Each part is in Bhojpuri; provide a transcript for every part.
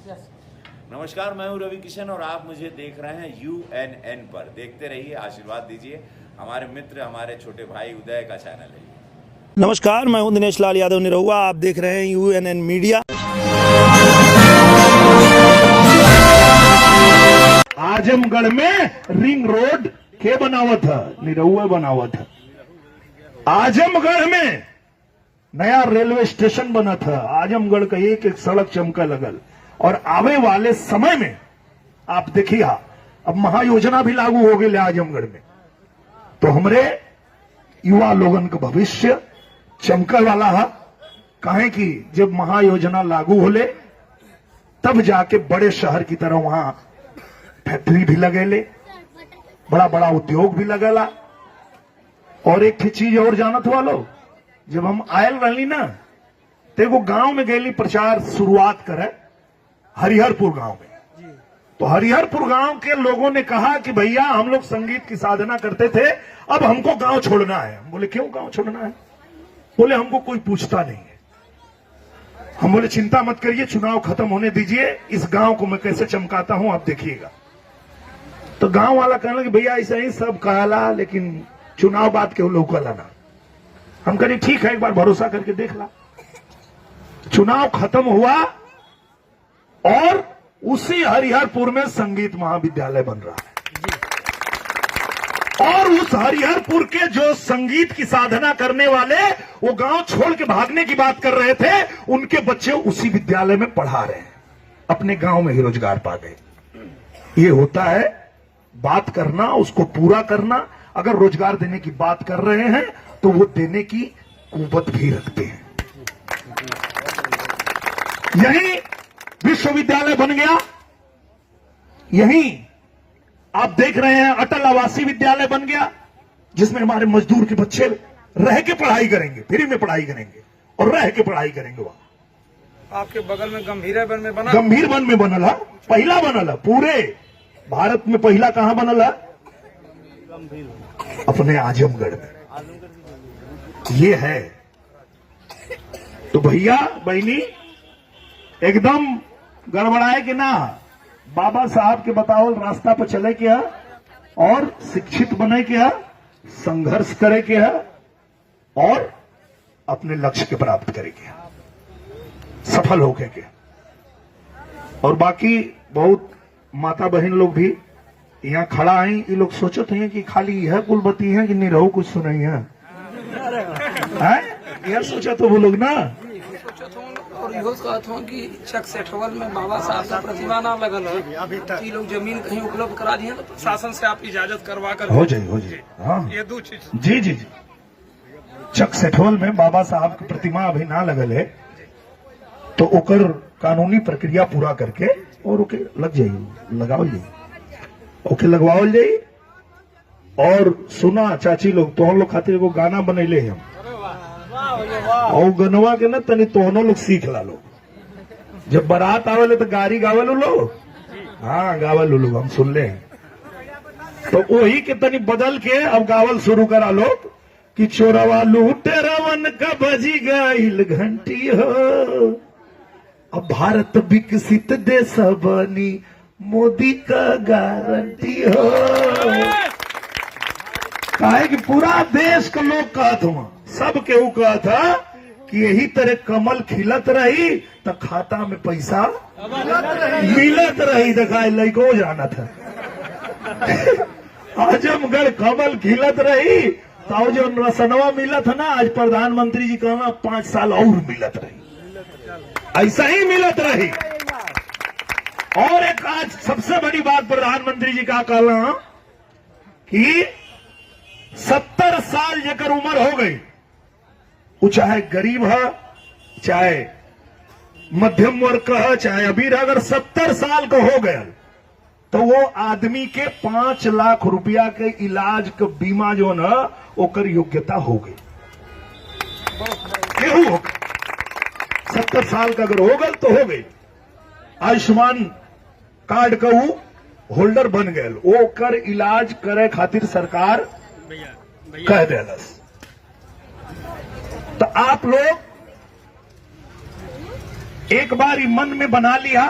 नमस्कार, मैं हूं रवि किशन और आप मुझे देख रहे हैं UNN पर। देखते रहिए, आशीर्वाद दीजिए। हमारे मित्र, हमारे छोटे भाई उदय का चैनल है। नमस्कार, मैं हूं दिनेश लाल यादव निरहुआ। आप देख रहे हैं UNN मीडिया। आजमगढ़ में रिंग रोड के बनावा था, निरहुआ बनावा था। आजमगढ़ में नया रेलवे स्टेशन बना था। आजमगढ़ का एक एक सड़क चमका लगल। और आवे वाले समय में आप देखिए, अब महायोजना भी लागू हो गई आजमगढ़ में, तो हमरे युवा लोगन का भविष्य चमकल वाला है। काहे कि जब महायोजना लागू होले तब जाके बड़े शहर की तरह वहां फैक्ट्री भी लगेले, बड़ा बड़ा उद्योग भी लगेला। और एक चीज और जानत वालो, जब हम आयल रही ना तो एगो गांव में गई प्रचार शुरुआत करे, हरिहरपुर गांव में। तो हरिहरपुर गांव के लोगों ने कहा कि भैया हम लोग संगीत की साधना करते थे, अब हमको गांव छोड़ना है। हम बोले क्यों गांव छोड़ना है? बोले हमको कोई पूछता नहीं है। हम बोले चिंता मत करिए, चुनाव खत्म होने दीजिए, इस गांव को मैं कैसे चमकाता हूं आप देखिएगा। तो गांव वाला कहने लगे भैया ऐसा ही सब कहला, लेकिन चुनाव बात के लोग कहला ना। हम कहे ठीक है, एक बार भरोसा करके देख ला। चुनाव खत्म हुआ और उसी हरिहरपुर में संगीत महाविद्यालय बन रहा है। और उस हरिहरपुर के जो संगीत की साधना करने वाले वो गांव छोड़ के भागने की बात कर रहे थे, उनके बच्चे उसी विद्यालय में पढ़ा रहे हैं, अपने गांव में ही रोजगार पा गए। ये होता है बात करना, उसको पूरा करना। अगर रोजगार देने की बात कर रहे हैं तो वो देने की कुव्वत भी रखते हैं। यही विश्वविद्यालय बन गया, यही आप देख रहे हैं अटल आवासीय विद्यालय बन गया, जिसमें हमारे मजदूर के बच्चे रह के पढ़ाई करेंगे, फ्री में पढ़ाई करेंगे और रह के पढ़ाई करेंगे। वहां आपके बगल में गंभीरवन में बना, गंभीरवन में बनल है, पहला बनल है पूरे भारत में। पहला कहां बनल है? अपने आजमगढ़ में। ये है। तो भैया बहनी एकदम गड़बड़ाए कि ना, बाबा साहब के बताओ रास्ता पर चले क्या और शिक्षित बने क्या, संघर्ष करे क्या और अपने लक्ष्य के प्राप्त करे क्या, सफल होके क्या। और बाकी बहुत माता बहन लोग भी यहाँ खड़ा है, ये लोग सोचते हैं कि खाली यह कुलबती है कि निरहु कुछ सुनाई है, यह सोचा तो वो लोग ना। और इहो कहत हूँ कि चक सेठवल में बाबा साहब का प्रतिमा ना लगल है, कि लोग जमीन कहीं उपलब्ध करा दिए तो प्रशासन से आप इजाजत करवा कर हो जाए। हाँ, ये दो चीज। जी। चक सेठवल में बाबा साहब की प्रतिमा अभी ना लगल है, तो ओकर कानूनी प्रक्रिया पूरा करके और ओके लग जाइए, लगाओ जाइए, ओके लगवाओ जाइए। और सुना चाची लोग, तो हम लोग खातिर एगो गाना बनैले हम, और गनवा के ना तनी तोहनो लोग सीख ला लो। जब बारात आवेले तो गाड़ी गावे लो लोग, हाँ गावे लो लोग, हम सुन ले हैं। तो वही के तनी बदल के अब गावल शुरू करा लो कि चोरवा लूटे रवन का बजी गईल घंटी हो, अब भारत विकसित देश बनी मोदी का गारंटी हो। काहे कि पूरा देश का लोग कहत हुआ, सब केहू कहा था कि यही तरह कमल खिलत रही तो खाता में पैसा मिलत रही। दिखाए लइको जाना था आजमगढ़ कमल खिलत रही तो जो रसनवा मिलत है ना, आज प्रधानमंत्री जी कहना 5 साल और मिलत रही, ऐसा ही मिलत रही। और एक आज सबसे बड़ी बात प्रधानमंत्री जी का कहना कि 70 साल जेकर उम्र हो गई, वो चाहे गरीब है, चाहे मध्यम वर्ग का है, चाहे अमीर, अगर 70 साल का हो गया तो वो आदमी के 5 लाख रुपया के इलाज का बीमा जो ना ओकर योग्यता हो गई। केहू हो 70 साल का अगर हो गल तो हो गई। आयुष्मान कार्ड का वो होल्डर बन गए, वो कर इलाज करे खातिर सरकार कह देलस। तो आप लोग एक बार मन में बना लिया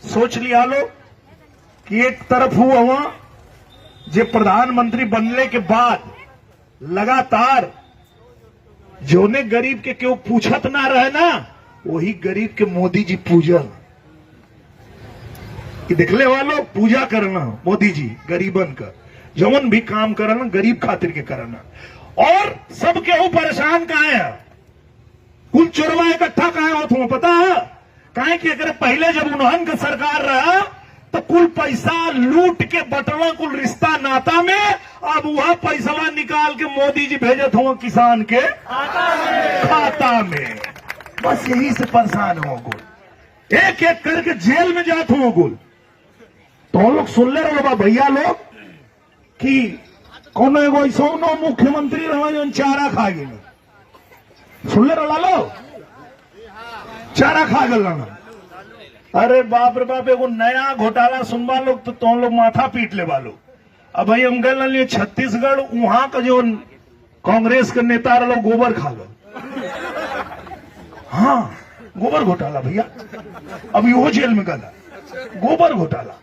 सोच लिया लो कि एक तरफ हुआ जे प्रधानमंत्री बनने के बाद लगातार जोने गरीब के क्यों पूछत ना रहे ना, वही गरीब के मोदी जी पूजन कि देखले वालों पूजा करना मोदी जी गरीबन का जवन भी काम करना गरीब खातिर के करना। और सब केहू परेशान काहे है, कुल चोरवा इकट्ठा काहे होत हुआ पता है काहे कि अगर पहले जब उन्हन का सरकार रहा तो कुल पैसा लूट के बटवा कुल रिश्ता नाता में, अब वह पैसा निकाल के मोदी जी भेजत हुआ किसान के खाता में। बस यही से परेशान हो कुल एक एक करके जेल में जात हो कुल। तो हम लोग सुन ले रहे बा भैया लोग कि कौन एगो ऐसा मुख्यमंत्री रहा जो चारा खा गए, सुन ले रहा लो चारा खा गल। अरे बाप रे बाप, एगो नया घोटाला सुनवा लोग तो तुम लोग माथा पीट ले वालो। अब भाई हम गए छत्तीसगढ़, वहां का जो कांग्रेस के नेता रहा गोबर खा गए। हाँ गोबर घोटाला भैया, अभी वो जेल में गला गोबर घोटाला।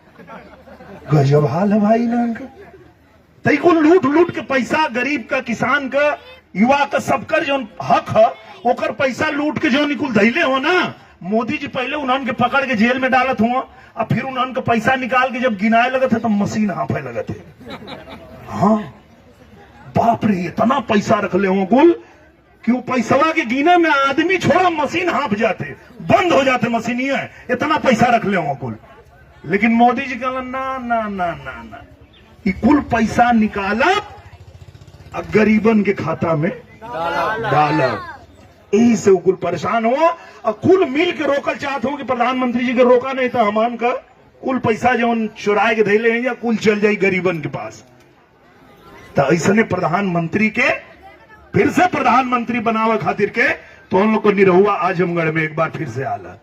गजब हाल है भाई ना इनका। तई को लूट लूट के पैसा गरीब का, किसान का, युवा का, सबकर जो हक है ओकर पैसा लूट के जो निकुल धैले हो ना, मोदी जी पहले उन्होंने के पकड़ के जेल में डालत हुआ और फिर उन्होंने के पैसा निकाल के जब गिनाए लगे थे तो मशीन हाफे लगे थे। हाँ बाप रे, इतना पैसा रख ले हो कुल कि वो पैसवा के गिने में आदमी छोड़ा मशीन हाफ जाते, बंद हो जाते मशीन, इतना पैसा रख ले हो कुल। लेकिन मोदी जी कहला ना ना ना ना ना, ये कुल पैसा निकाला और गरीबन के खाता में डाला। यही से कुल परेशान हो और कुल मिल के रोकल चाहते हो कि प्रधानमंत्री जी के रोका नहीं था हमान का कुल पैसा जो चुराए के धैले हैं या कुल चल जाए गरीबन के पास। तो ऐसे प्रधानमंत्री के फिर से प्रधानमंत्री बनावे खातिर के तो हम लोग को निरहुआ आजमगढ़ में एक बार फिर से आला।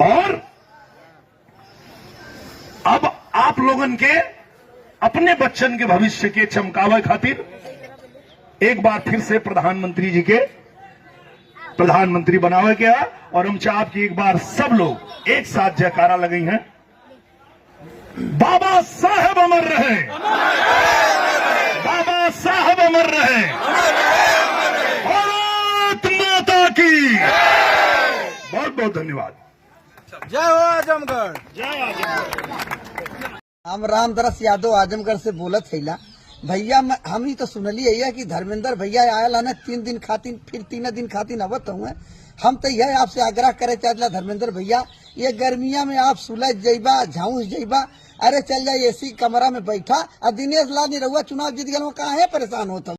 और अब आप लोगन के अपने बच्चन के भविष्य के चमकावे खातिर एक बार फिर से प्रधानमंत्री जी के प्रधानमंत्री बनावे गया। और हम चाहते कि एक बार सब लोग एक साथ जयकारा लगई हैं, बाबा साहब अमर रहे, बाबा साहब अमर रहे, भारत माता की। बहुत बहुत धन्यवाद। जय हो आजमगढ़। जय आजमगढ़। हम रामदास यादव आजमगढ़ से बोलत हैला भैया। हम ही तो सुनली है कि धर्मेंद्र भैया आयल है 3 दिन खातिर, फिर 3 दिन खातिर अवत हुए। हम तो यह आपसे आग्रह करे चाहला धर्मेंद्र भैया, ये गर्मिया में आप सुलझ जाइबा, झाऊस जाइबा, अरे चल जाए एसी कमरा में बैठा। और दिनेश लाल निरहुआ चुनाव जीत गए, कहाँ है परेशान होता।